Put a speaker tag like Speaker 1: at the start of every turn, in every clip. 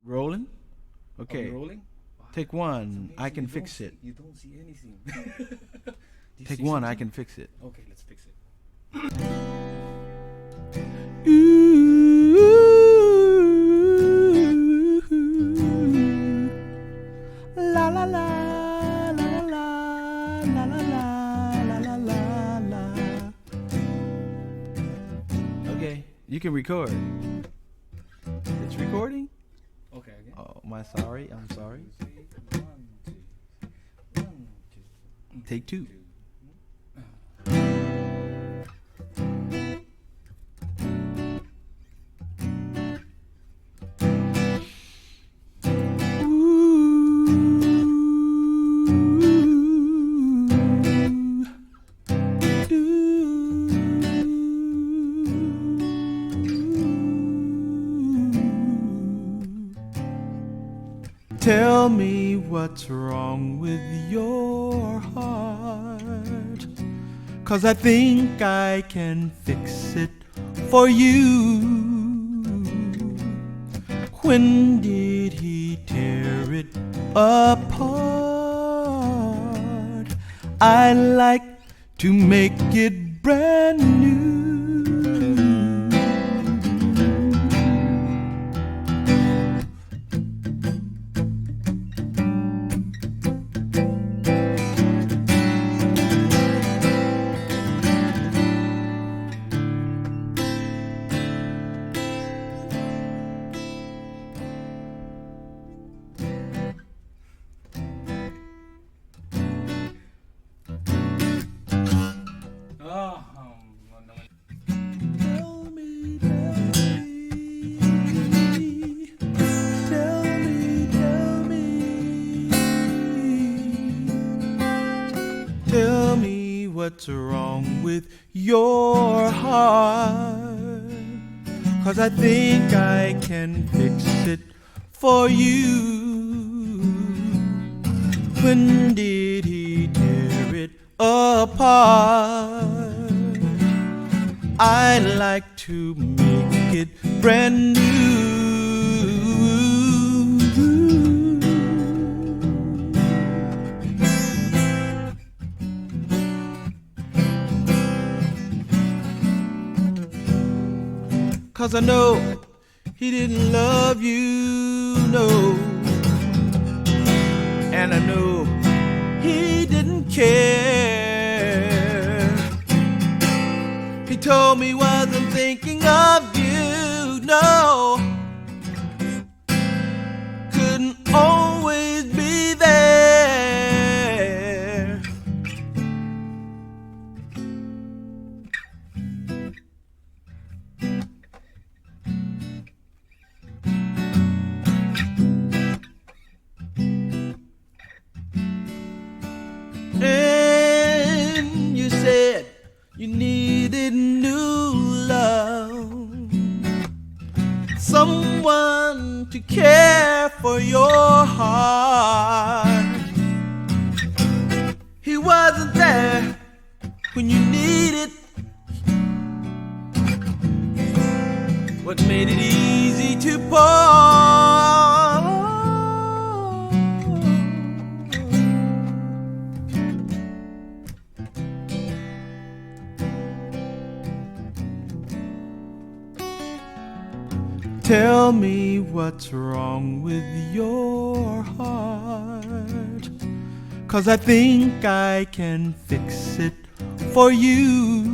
Speaker 1: Rolling? Okay.
Speaker 2: Rolling?
Speaker 1: Take one. I can fix it.
Speaker 2: You don't see anything.
Speaker 1: Take one. I can fix it.
Speaker 2: Okay, let's fix it.
Speaker 1: La la la la la la la la la la la. Okay, you can record. It's recording?
Speaker 2: Okay, again.
Speaker 1: Oh, I'm sorry.
Speaker 2: One, two.
Speaker 1: Take two. Tell me what's wrong with your heart, 'cause I think I can fix it for you. When did he tear it apart? I like to make it brand new. Tell me what's wrong with your heart, 'cause I think I can fix it for you. When did he tear it apart? I'd like to make it brand new. Cause I know he didn't love you, no. And I know he didn't care. He told me he wasn't thinking of you, no. Couldn't always be there. And you said you needed new love, someone to care for your heart. He wasn't there when you needed. What made it easy to part? Tell me what's wrong with your heart, 'cause I think I can fix it for you.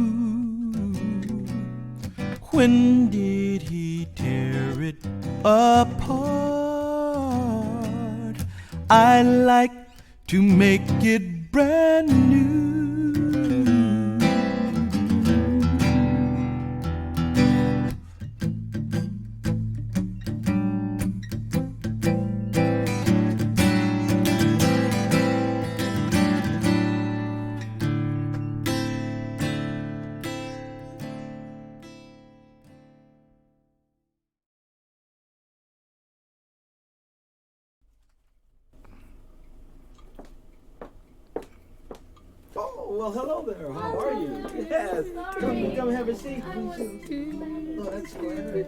Speaker 1: When did he tear it apart? I like to make it brand new. Oh, well, hello there. How are you? Yes. Come have a seat. Oh, that's great.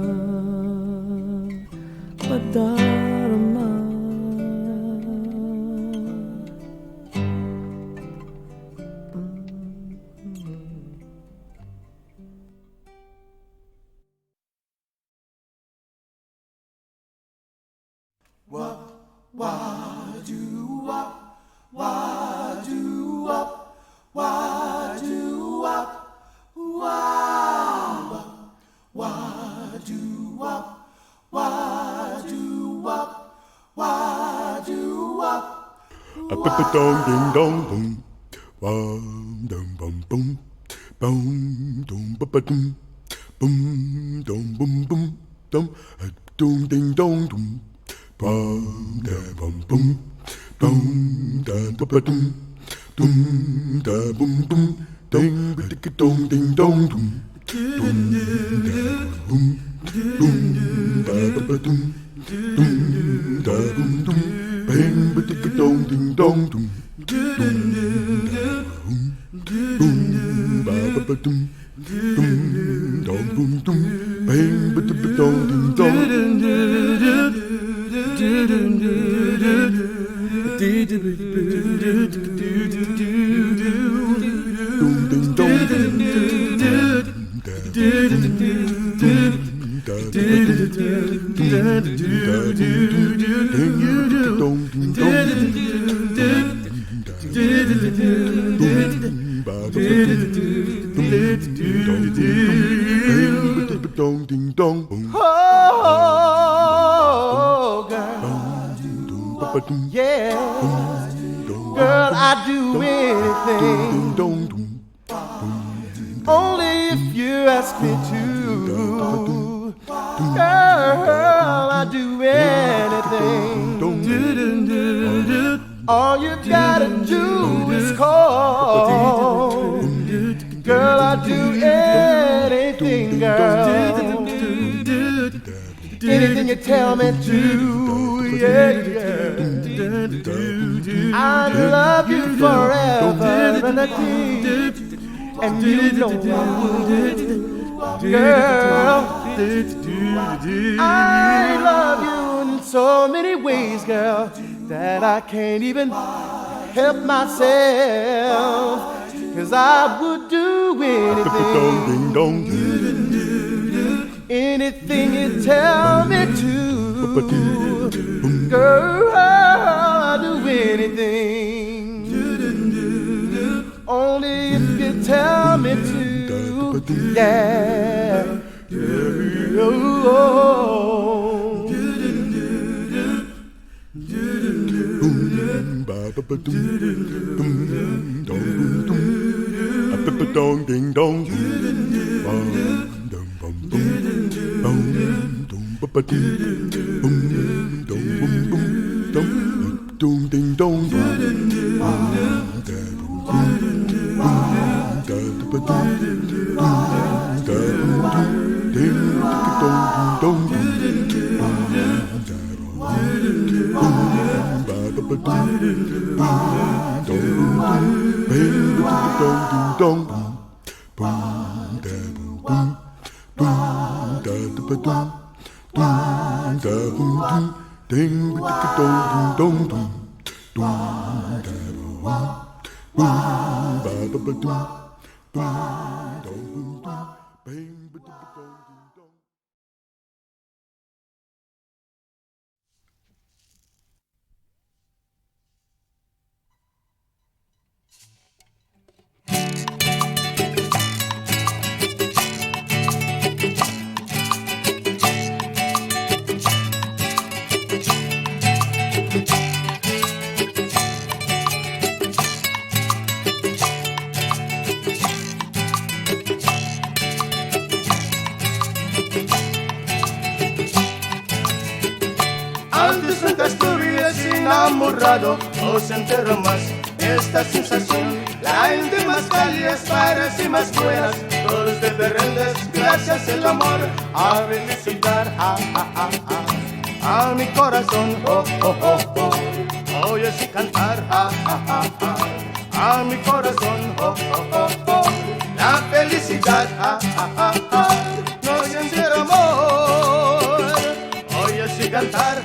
Speaker 1: Dong ding dong boom, bum dum bum boom, boom dum ba ba dum, boom dum boom boom dum, dum ding dong dum, bum da bum boom, dum da ba ba dum, dum da boom boom, ding ba ding dong ding dong dum, dum da boom, dum da ba ba dum, dum da boom dum. Bang ba ding dong ding dong dum dum boom ba ba ba dum dum dong boom dum bang ba ding dong ding dong dum ding dong
Speaker 3: Oh, girl, yeah, girl, I'd do anything, only if you ask me to. Girl, I'd do anything. All you gotta do is call. Girl, I'd do anything, girl. Anything you tell me to, yeah, yeah. I'd love you forever and a day. And you know I would, girl. I love you in so many ways, girl, that I can't even help myself. 'Cause I would do anything, anything you tell me to. Girl, I'll do anything, only if you tell me to. Yeah.
Speaker 1: Dong ding dong, bum dum bum bum, bum dum ba ba dum, bum dum bum bum dum, dum ding dong dum, bum da bum bum da ba dum, dum da bum dum, ding dong dong dum, bum da bum ba ba ba dum, bum dong dum, bing dong ding dong dum. Boom da boom boom, boom da da ba dum, boom da boom boom, ding ba da dong ding dong dum, boom da boom, boom ba ba ba dum, boom dong boom dum, bang ba da ba dong ding dong.
Speaker 3: Antes nunca estuve así enamorado, no se entera más esta sensación. La gente más cálida, paras y más buenas, todos de berrendes, gracias al amor, a felicitar a mi corazón, oh, oh, oh, oh. Oye así cantar, a mi corazón, oh, oh, oh, oh. La felicidad, no siente amor. Oye así cantar,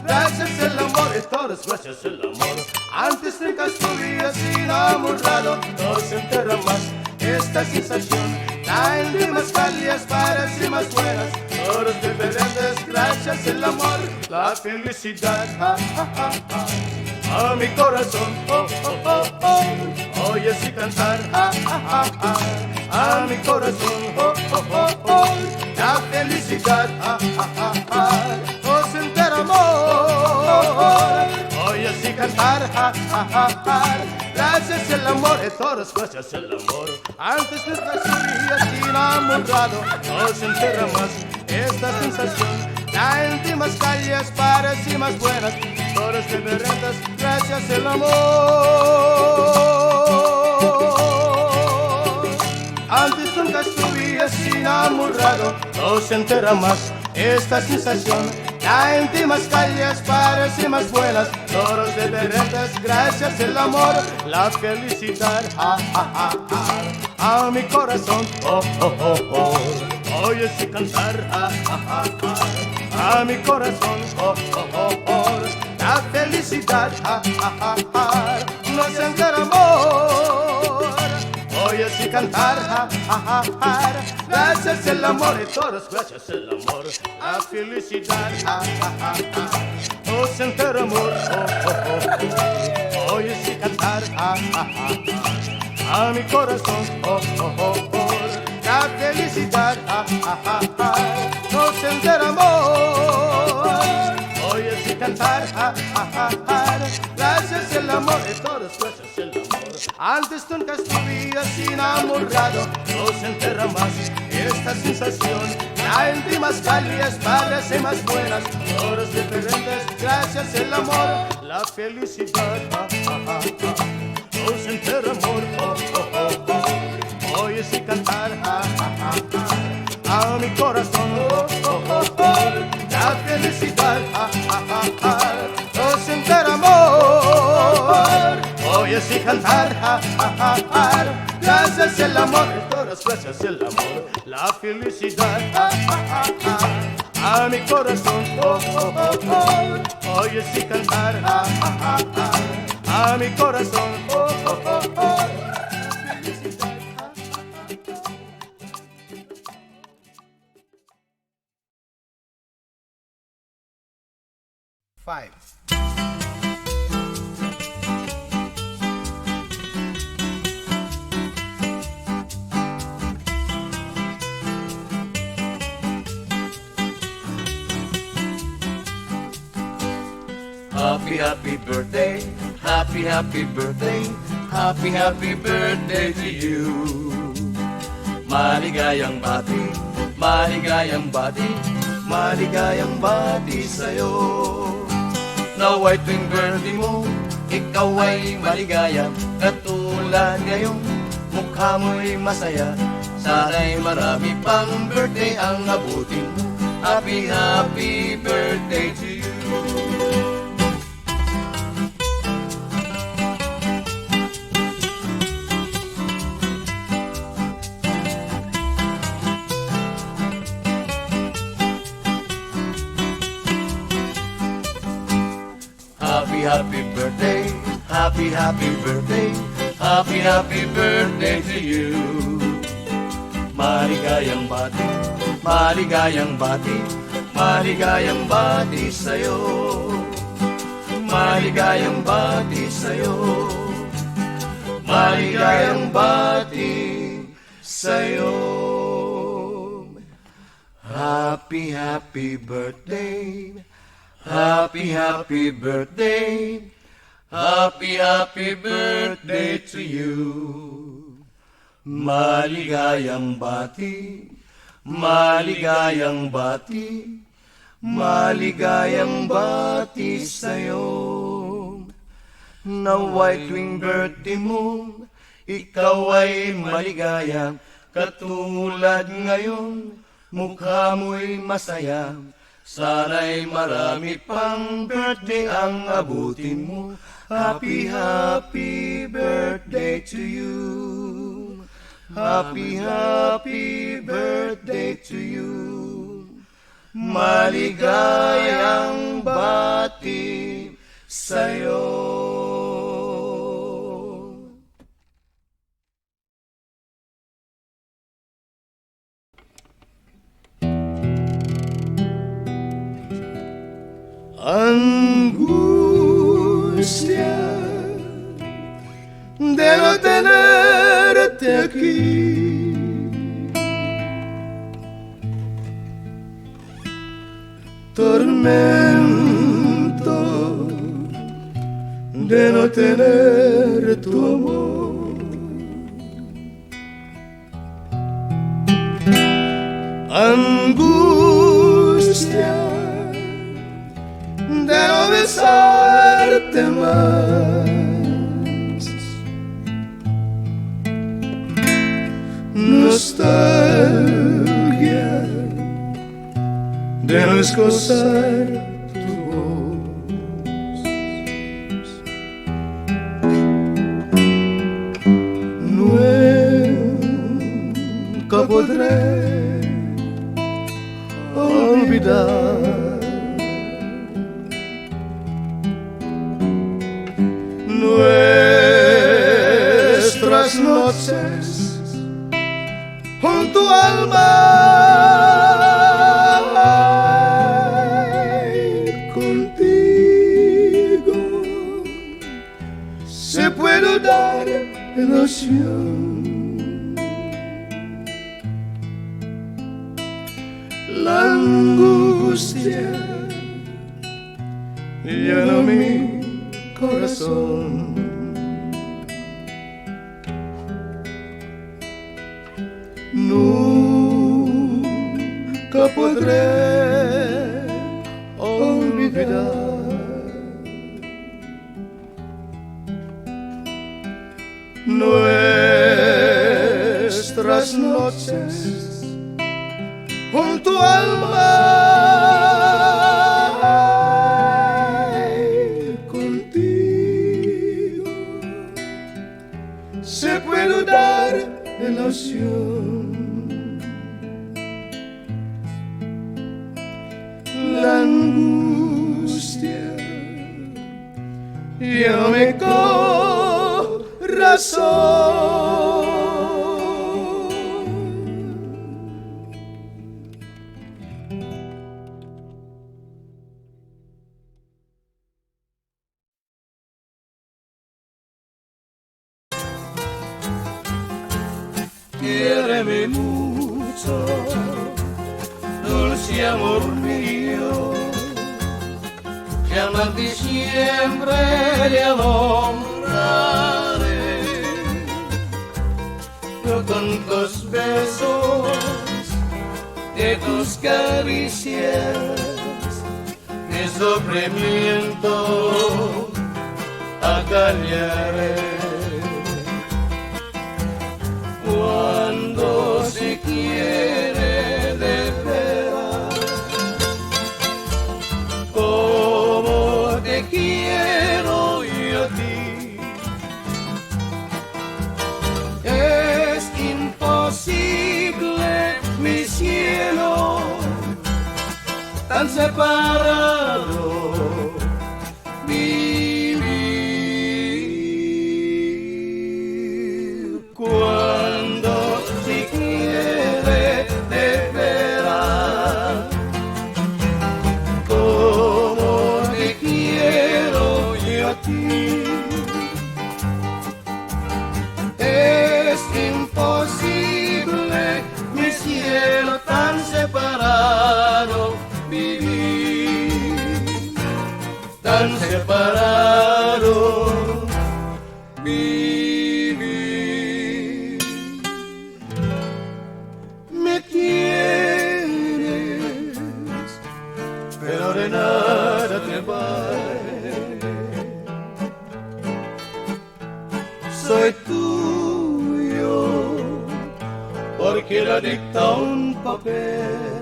Speaker 3: gracias al amor, y todos gracias al amor. Antes nunca estuve así enamorado, no se entera más esta sensación. La gente más cálidas, paras y más buenas, todos diferentes, gracias el amor, la felicidad, a mi corazón, oyes y cantar, a mi corazón, la felicidad, sentir amor, oyes y cantar, gracias el amor, de todos, gracias el amor, antes de recibir enamorado, no sentir más esta sensación, la en más calles parecen más buenas, todas diferentes, gracias el amor. Antes nunca estuve así enamorado, no sentirá más esta sensación, la en más calles parecen más buenas, todos diferentes, gracias el amor, la felicidad, a mi corazón, oyes y cantar, a mi corazón, la felicidad, no sentir amor, oyes y cantar, gracias el amor y todos, gracias el amor, la felicidad, no sentir amor, oyes y cantar, a mi corazón, la felicidad, no sentir amor, oyes y cantar, gracias el amor de todos, gracias el amor. Antes nunca estuve así enamorado, no sentir más esta sensación, la en más calles parecen más buenas, todas diferentes, gracias el amor, la felicidad, no sentir amor, oyes y cantar, a mi corazón, la felicidad, no sentir amor, oyes y cantar, gracias el amor, todas gracias el amor, la felicidad, a mi corazón, oyes y cantar, a mi corazón,
Speaker 4: Five.
Speaker 5: Happy, happy birthday, happy, happy birthday, happy, happy birthday to you. Maligayang bati, maligayang bati, maligayang bati sa'yo. Nawa'y tuwing birthday mo, ikaw ay maligaya, katulad ngayon, mukha mo'y masaya. Sana'y marami pang birthday ang abutin mo. Happy, happy birthday to you. Happy birthday, happy, happy birthday, happy, happy birthday to you. Maligayang bati, maligayang bati, maligayang bati sa'yo. Maligayang bati sa'yo. Maligayang bati sa'yo. Happy, happy birthday. Happy, happy birthday, happy, happy birthday to you. Maligayang bati, maligayang bati, maligayang bati sa'yo. Nawa'y tuwing birthday mo, ikaw ay maligaya, katulad ngayon, mukha mo'y masaya. Sana'y marami pang birthday ang abutin mo. Happy, happy birthday to you. Happy, happy birthday to you. Maligayang bati sa'yo.
Speaker 3: angustia de no tenerte aquí. Tormento de no tener tu amor. Angustia de no besarte más. Nostalgia de no escuchar tu voz. Nunca podré olvidar nuestras noches junto al mar. Contigo se puede dar emoción. La angustia llena mi corazón. Nunca podré olvidar nuestras noches junto al mar. Contigo se puede dar emoción. La angustia llena mi corazón. Quiéreme mucho, dulce amor mío, que amarte siempre le honraré. Yo con tus besos, de tus caricias, mi sufrimiento acallaré. Cuando se quiere de veras, como te quiero yo a ti, es imposible, mi cielo, tan separado. Es imposible, mi cielo, tan separado vivir, tan separado vivir. Me tienes, pero de nada te vale. Soy tuyo porque la dicta un papel.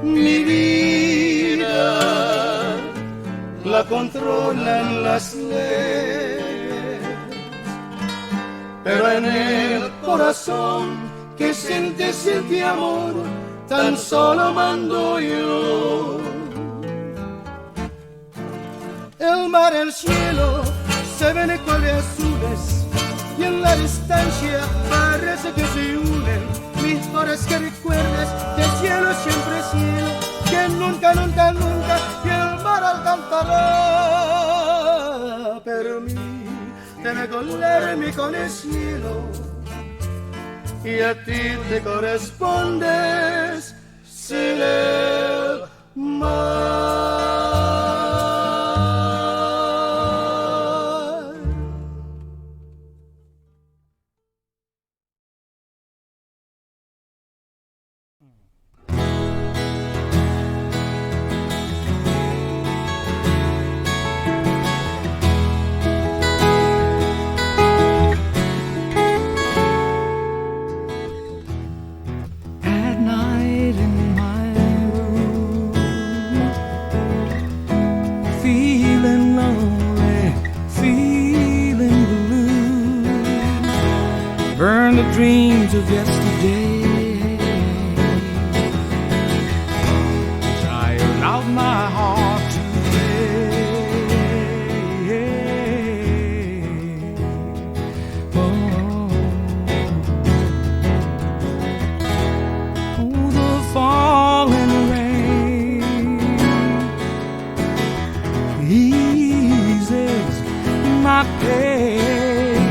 Speaker 3: Mi vida la controlan las leyes, pero en el corazón que siente amor, tan solo mando yo. El mar, el cielo, se ven de colores azules, y en la distancia parece que se unen mi horas que recuerdes que el cielo siempre es cielo, que nunca, nunca, nunca y el mar alcanzará. Permíteme colarme con el cielo y a ti te correspondes sin el mar.
Speaker 4: Dreams of yesterday, as I allowed my heart to play. Oh, the falling rain eases my pain,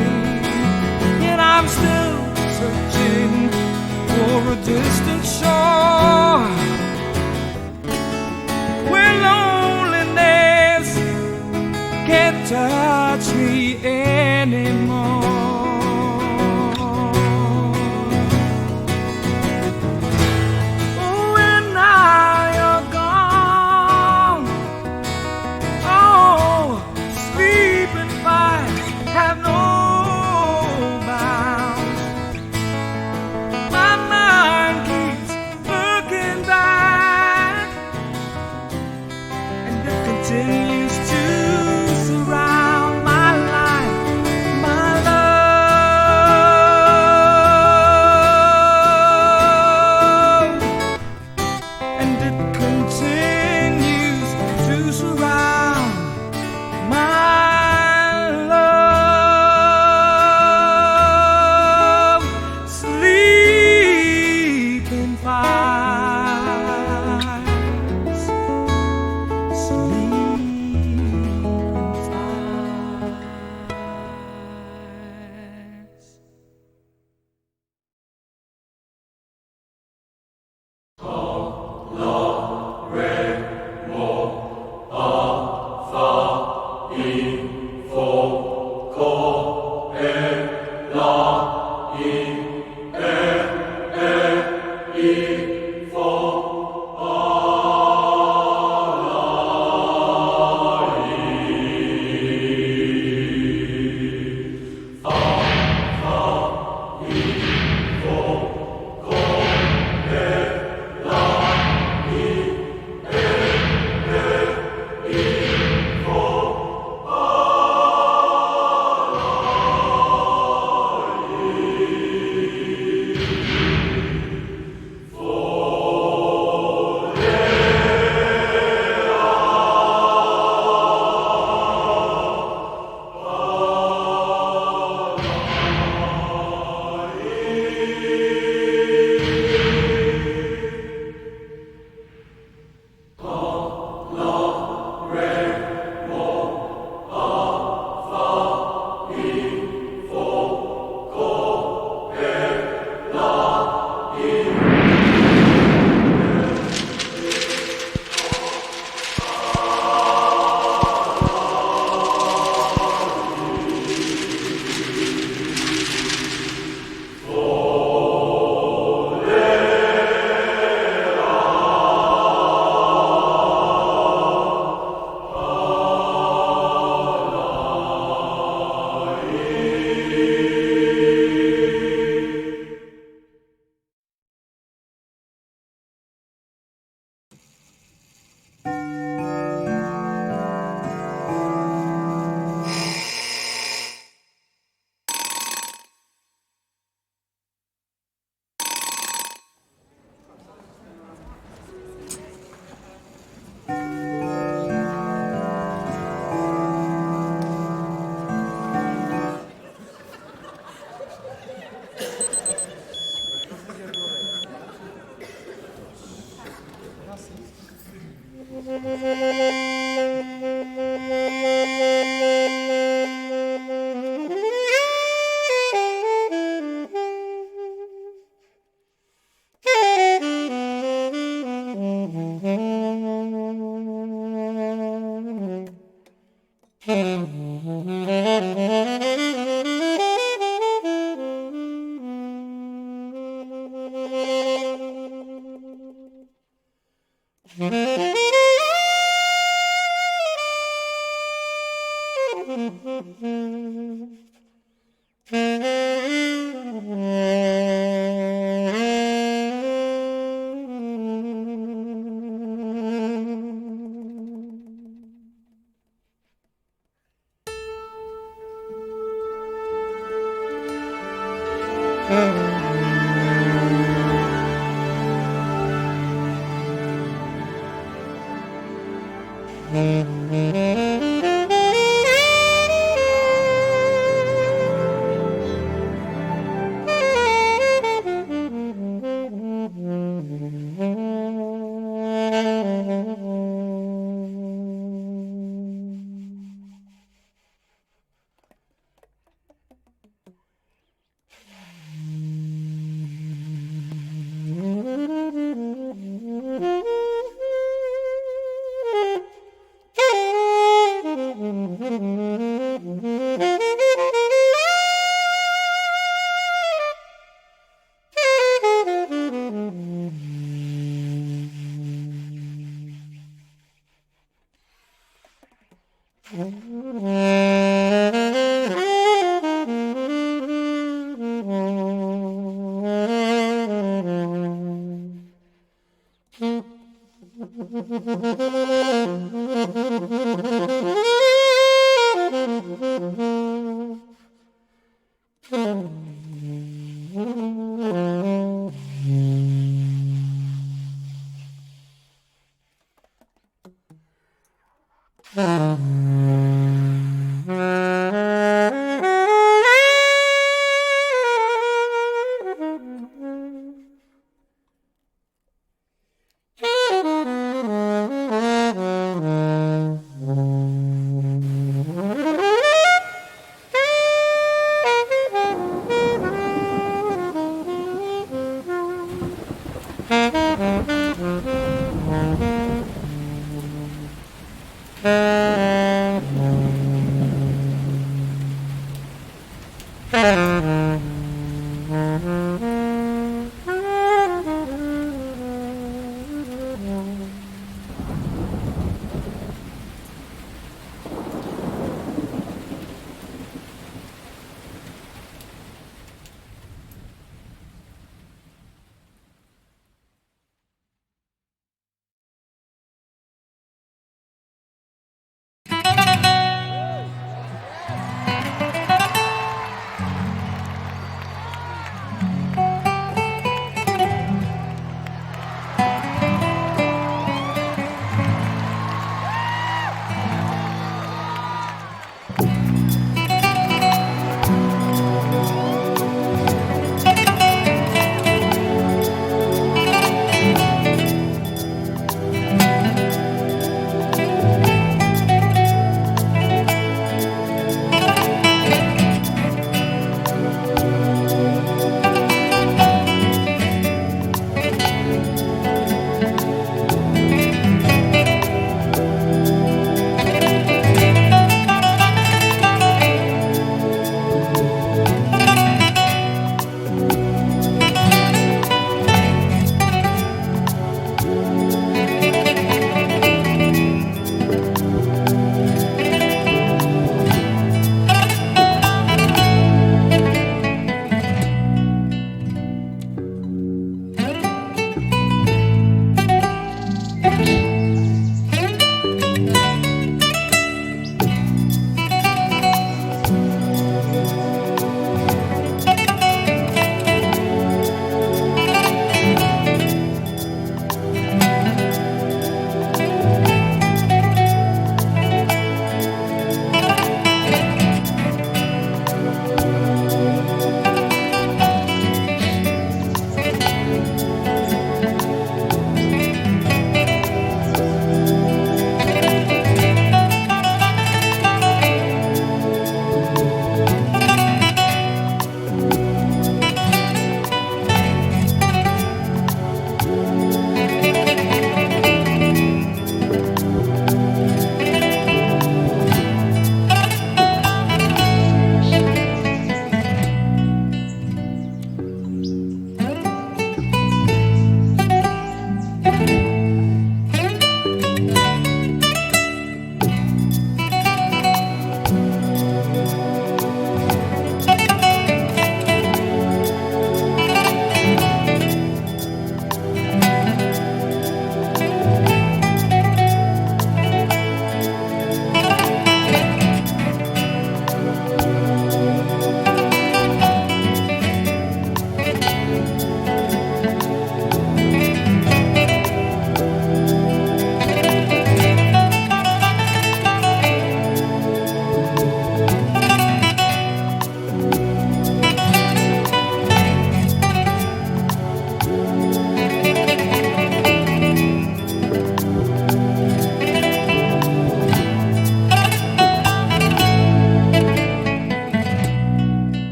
Speaker 4: and I'm still searching for a distant shore where loneliness can't touch me anymore. Oh, when now you're gone, oh, sleep and fight have no continues to surround my life, my love.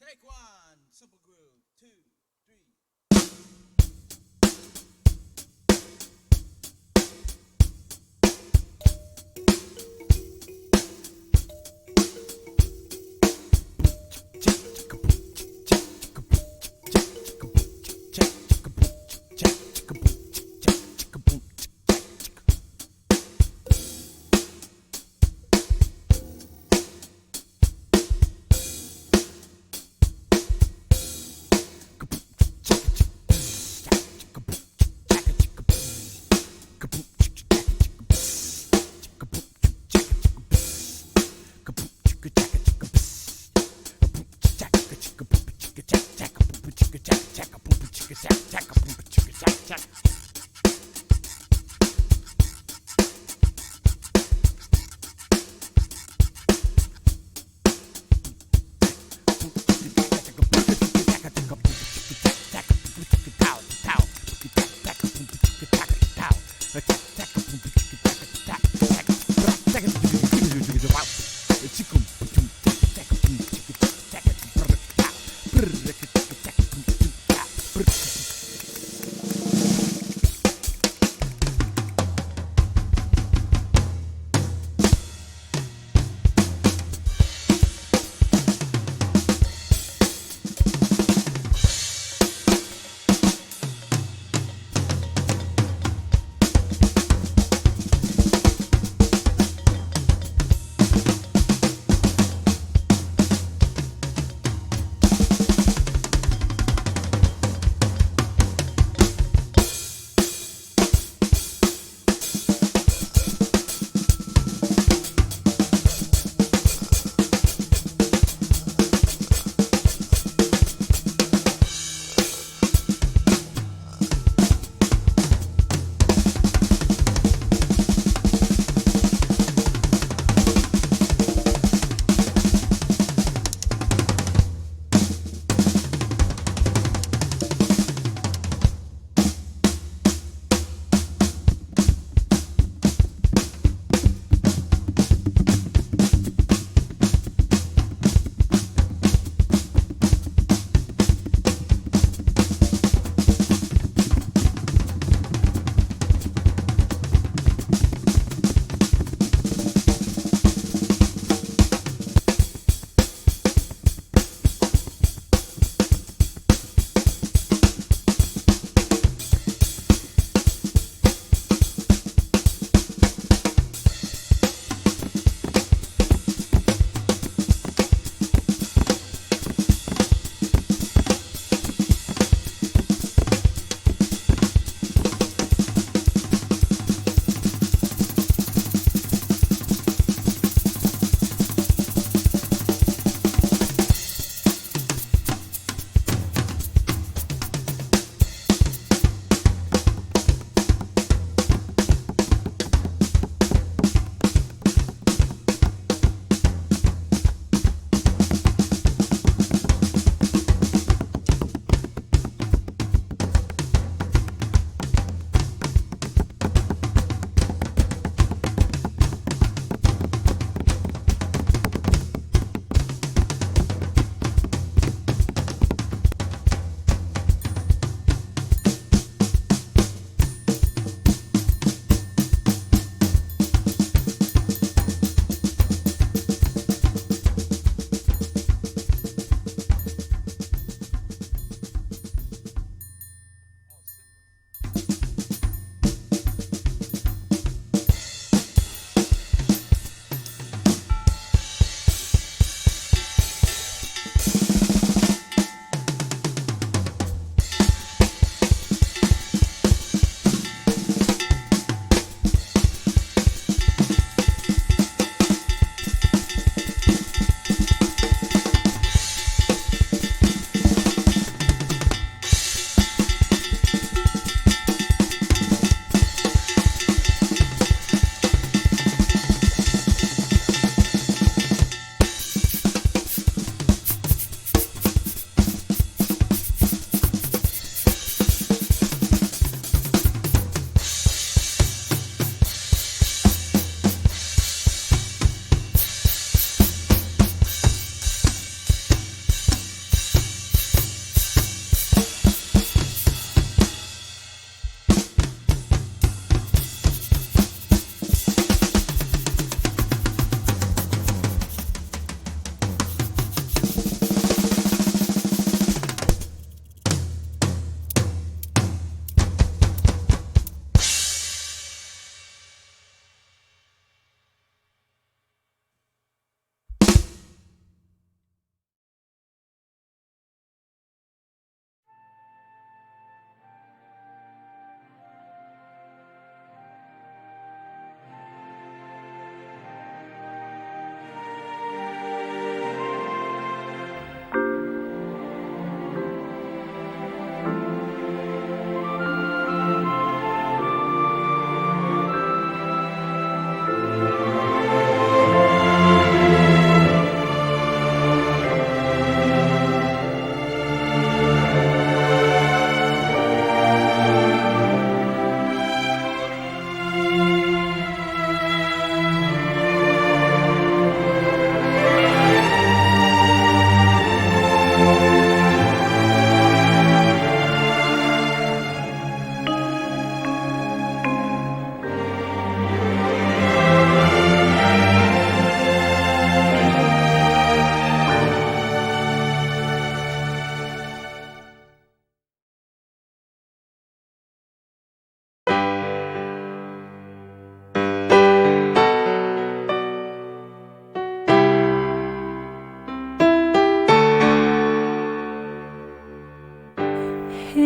Speaker 6: Take one, simple groove, 2, 3.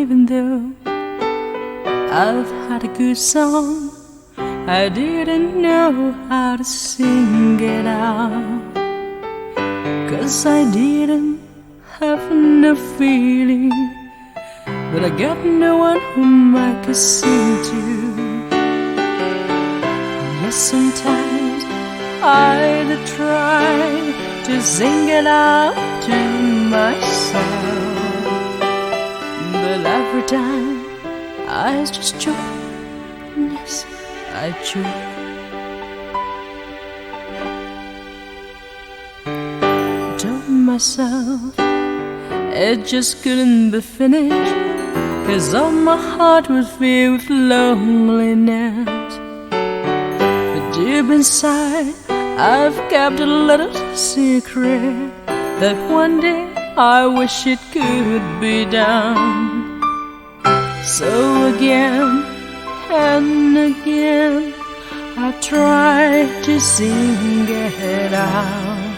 Speaker 7: even though I've had a good song, I didn't know how to sing it out, 'cause I didn't have enough feeling, but I got no one whom I could sing to. Yes, sometimes I'd try to sing it out to myself, but every time I just choke. Yes, I choke. Told myself it just couldn't be finished, 'cause all my heart was filled with loneliness. But deep inside I've kept a little secret that one day I wish it could be done. So again and again I try to sing it out,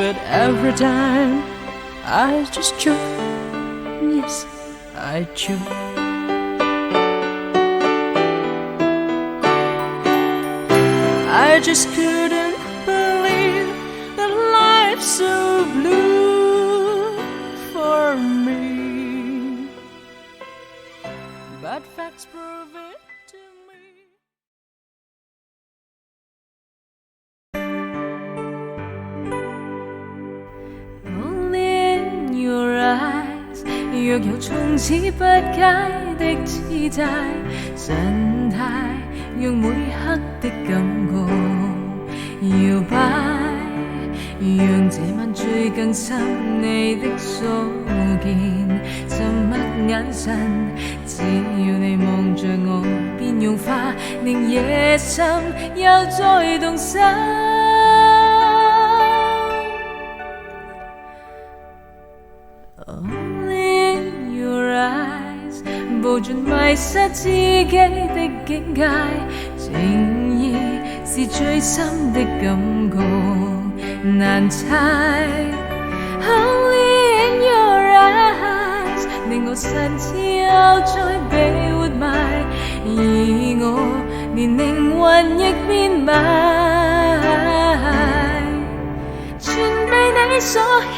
Speaker 7: but every time I just choke. Yes, I choke. I just couldn't believe that life's so blue for me, but facts prove it to me. Only in your eyes， 若有從此不解的姿態，神態讓每刻的感覺搖擺，讓這晚最更深你的所見，沉默眼神，只要你望着我，便融化，令野心又再動手。Only in your eyes， 步進迷失自己的境界，情意是最深的感覺，難猜。Only in your eyes， 令我神智又再被活埋，而我連靈魂亦變賣，全被你所牽。